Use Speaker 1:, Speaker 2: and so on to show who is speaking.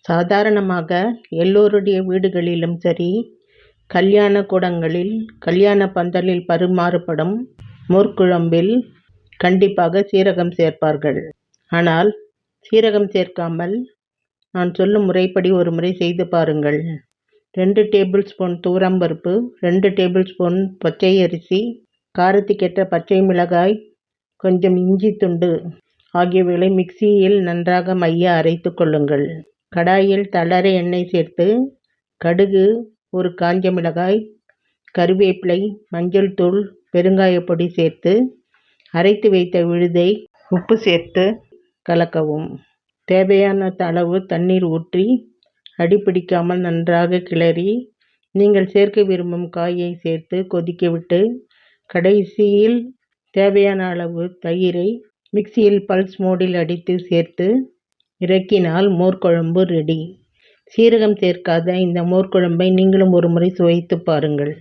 Speaker 1: சாதாரணமாக எல்லோருடைய வீடுகளிலும் சரி, கல்யாண கூடங்களில், கல்யாண பந்தலில் பரிமாறப்படும் மோர்க்குழம்பில் கண்டிப்பாக சீரகம் சேர்ப்பார்கள். ஆனால் சீரகம் சேர்க்காமல் நான் சொல்லும் முறைப்படி ஒரு முறை செய்து பாருங்கள். 2 டேபிள் ஸ்பூன் துவரம்பருப்பு, 2 டேபிள் ஸ்பூன் பச்சை அரிசி, காரத்துக்கேற்ற பச்சை மிளகாய், கொஞ்சம் இஞ்சி துண்டு ஆகியவைகளை மிக்சியில் நன்றாக மைய அரைத்து கொள்ளுங்கள். கடாயில் தளர எண்ணெய் சேர்த்து கடுகு, ஒரு காஞ்ச மிளகாய், கருவேப்பிலை, மஞ்சள் தூள், பெருங்காயப்பொடி சேர்த்து அரைத்து வைத்த விழுதை உப்பு சேர்த்து கலக்கவும். தேவையான அளவு தண்ணீர் ஊற்றி அடிப்பிடிக்காமல் நன்றாக கிளறி நீங்கள் சேர்க்க விரும்பும் காயை சேர்த்து கொதிக்க விட்டு கடைசியில் தேவையான அளவு தயிரை மிக்சியில் பல்ஸ் மோடில் அடித்து சேர்த்து இறக்கினால் மோர்க்குழம்பு ரெடி. சீரகம் சேர்க்காத இந்த மோர்க்குழம்பை நீங்களும் ஒரு முறை சுவைத்து பாருங்கள்.